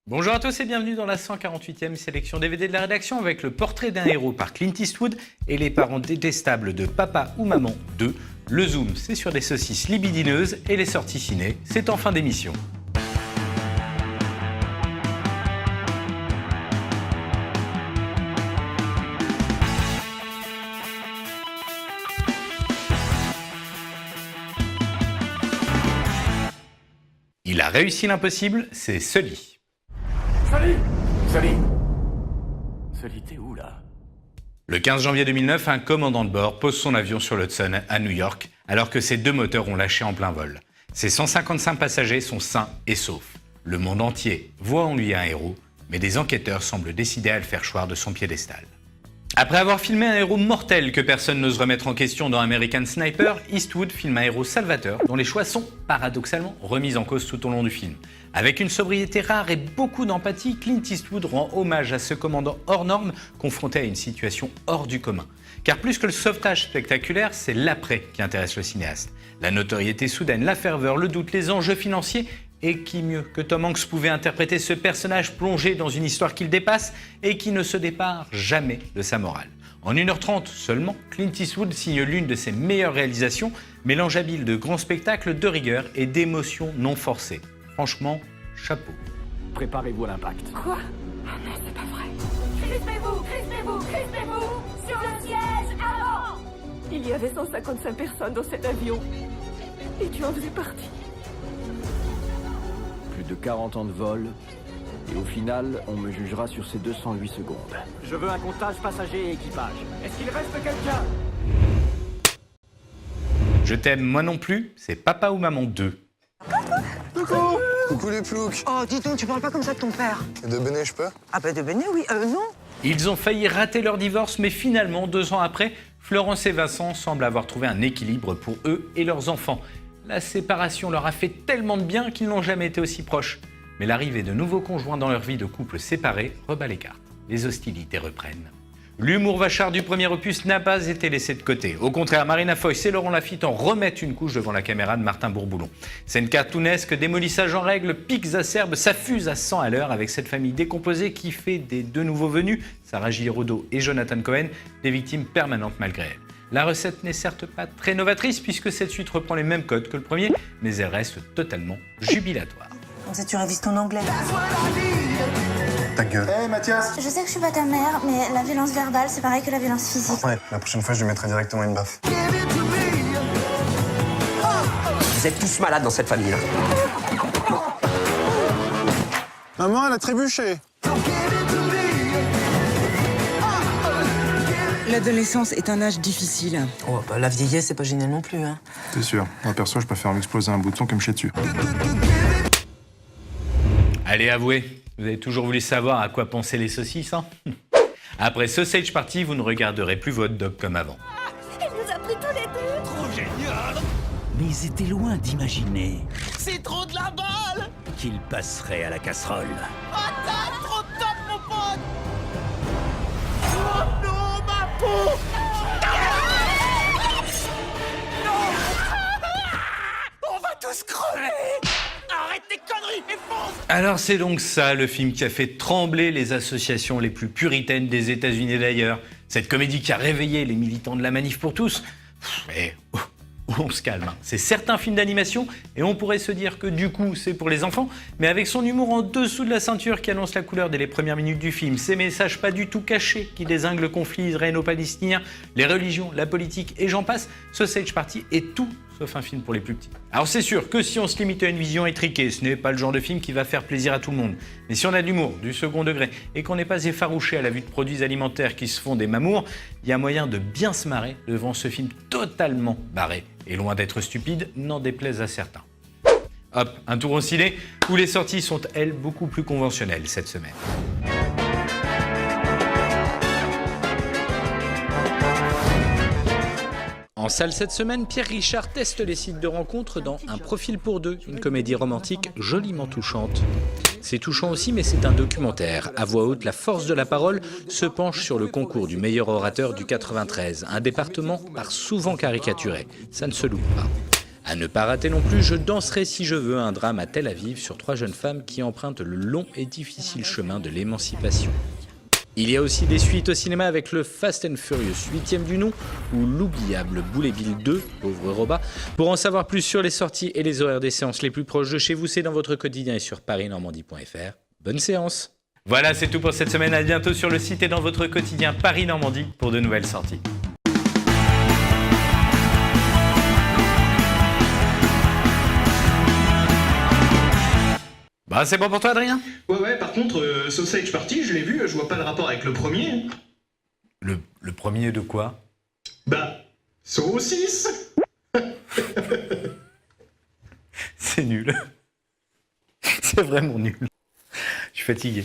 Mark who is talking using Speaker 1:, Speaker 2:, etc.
Speaker 1: Bonjour à tous et bienvenue dans la 148e sélection DVD de la rédaction avec le portrait d'un héros par Clint Eastwood et les parents détestables de Papa ou Maman 2. Le zoom, c'est sur des saucisses libidineuses et les sorties ciné, c'est en fin d'émission. Il a réussi l'impossible, c'est Sully.
Speaker 2: Sully, t'es où là?
Speaker 1: Le 15 janvier 2009, un commandant de bord pose son avion sur l'Hudson à New York alors que ses deux moteurs ont lâché en plein vol. Ses 155 passagers sont sains et saufs. Le monde entier voit en lui un héros, mais des enquêteurs semblent décidés à le faire choir de son piédestal. Après avoir filmé un héros mortel que personne n'ose remettre en question dans American Sniper, Eastwood filme un héros salvateur dont les choix sont paradoxalement remis en cause tout au long du film. Avec une sobriété rare et beaucoup d'empathie, Clint Eastwood rend hommage à ce commandant hors norme confronté à une situation hors du commun. Car plus que le sauvetage spectaculaire, c'est l'après qui intéresse le cinéaste. La notoriété soudaine, la ferveur, le doute, les enjeux financiers. Et qui mieux que Tom Hanks pouvait interpréter ce personnage plongé dans une histoire qu'il dépasse et qui ne se dépare jamais de sa morale. En 1h30 seulement, Clint Eastwood signe l'une de ses meilleures réalisations, mélange habile de grands spectacles, de rigueur et d'émotions non forcées. Franchement, chapeau.
Speaker 2: Préparez-vous à l'impact.
Speaker 3: Quoi? Ah non, c'est pas vrai. Crispez-vous, crispez-vous, crispez-vous! Sur le siège avant!
Speaker 4: Il y avait 155 personnes dans cet avion. Et tu en faisais partie.
Speaker 2: Plus de 40 ans de vol. Et au final, on me jugera sur ces 208 secondes. Je veux un comptage passager et équipage. Est-ce qu'il reste quelqu'un?
Speaker 1: Je t'aime moi non plus, c'est Papa ou Maman 2.
Speaker 5: Coucou. Coucou les ploucs.
Speaker 6: Oh, dis donc, tu parles pas comme ça de ton père.
Speaker 5: Et de Béné, je peux?
Speaker 6: Ah bah de Béné, oui. Non.
Speaker 1: Ils ont failli rater leur divorce, mais finalement, 2 ans après, Florence et Vincent semblent avoir trouvé un équilibre pour eux et leurs enfants. La séparation leur a fait tellement de bien qu'ils n'ont jamais été aussi proches. Mais l'arrivée de nouveaux conjoints dans leur vie de couple séparés rebat les cartes. Les hostilités reprennent. L'humour vachard du premier opus n'a pas été laissé de côté. Au contraire, Marina Foïs et Laurent Lafitte en remettent une couche devant la caméra de Martin Bourboulon. Scène cartoonesque, démolissage en règle, pics acerbes, ça fuse à 100 à l'heure avec cette famille décomposée qui fait des deux nouveaux venus, Sarah Giraudot et Jonathan Cohen, des victimes permanentes malgré elles. La recette n'est certes pas très novatrice puisque cette suite reprend les mêmes codes que le premier, mais elle reste totalement jubilatoire.
Speaker 6: Comme ça, tu révises ton anglais.
Speaker 5: Ta gueule. Hé Mathias.
Speaker 7: Je sais que je suis pas ta mère, mais la violence verbale, c'est pareil que la violence physique.
Speaker 5: Ouais, la prochaine fois, je lui mettrai directement une baffe.
Speaker 8: Vous êtes tous malades dans cette famille-là.
Speaker 5: Maman, elle a trébuché.
Speaker 6: L'adolescence est un âge difficile.
Speaker 9: Oh, bah, la vieillesse, c'est pas génial non plus, hein.
Speaker 5: C'est sûr. Moi, perso, je préfère m'exploser un bouton que me chier dessus.
Speaker 1: Allez, avouez, vous avez toujours voulu savoir à quoi pensaient les saucisses, hein? Après Sausage Party, vous ne regarderez plus votre dog comme avant.
Speaker 3: Il nous a pris tous les deux!
Speaker 10: Mais ils étaient loin d'imaginer. C'est trop de la balle! Qu'ils passeraient à la casserole.
Speaker 3: Attends, trop top, mon pote! Oh non, ma peau!
Speaker 10: On va tous crever! Arrête tes conneries et fonce!
Speaker 1: Alors c'est donc ça le film qui a fait trembler les associations les plus puritaines des États-Unis et d'ailleurs. Cette comédie qui a réveillé les militants de la Manif pour tous. Mais on se calme, hein. C'est certes un film d'animation et on pourrait se dire que du coup c'est pour les enfants, mais avec son humour en dessous de la ceinture qui annonce la couleur dès les premières minutes du film, ces messages pas du tout cachés qui dézinguent le conflit israélo-palestinien, les religions, la politique et j'en passe, Sausage Party est tout sauf un film pour les plus petits. Alors c'est sûr que si on se limite à une vision étriquée, ce n'est pas le genre de film qui va faire plaisir à tout le monde. Mais si on a de l'humour, du second degré, et qu'on n'est pas effarouché à la vue de produits alimentaires qui se font des mamours, il y a moyen de bien se marrer devant ce film totalement barré. Et loin d'être stupide, n'en déplaise à certains. Hop, un tour au ciné, où les sorties sont, elles, beaucoup plus conventionnelles cette semaine. En salle cette semaine, Pierre Richard teste les sites de rencontres dans Un profil pour deux, une comédie romantique joliment touchante. C'est touchant aussi, mais c'est un documentaire. À voix haute, la force de la parole se penche sur le concours du meilleur orateur du 93, un département par souvent caricaturé. Ça ne se loupe pas. À ne pas rater non plus, Je danserai si je veux, un drame à Tel Aviv sur 3 jeunes femmes qui empruntent le long et difficile chemin de l'émancipation. Il y a aussi des suites au cinéma avec le Fast and Furious 8e du nom ou l'oubliable Boulet Bill 2, pauvre Roba. Pour en savoir plus sur les sorties et les horaires des séances les plus proches de chez vous, c'est dans votre quotidien et sur parisnormandie.fr. Bonne séance. Voilà, c'est tout pour cette semaine. À bientôt sur le site et dans votre quotidien Paris Normandie pour de nouvelles sorties. Bah, c'est bon pour toi, Adrien?
Speaker 11: Ouais, par contre, Sausage Party, je l'ai vu, je vois pas le rapport avec le premier.
Speaker 1: Le premier de quoi?
Speaker 11: Bah, saucisse.
Speaker 1: C'est nul. C'est vraiment nul. Je suis fatigué.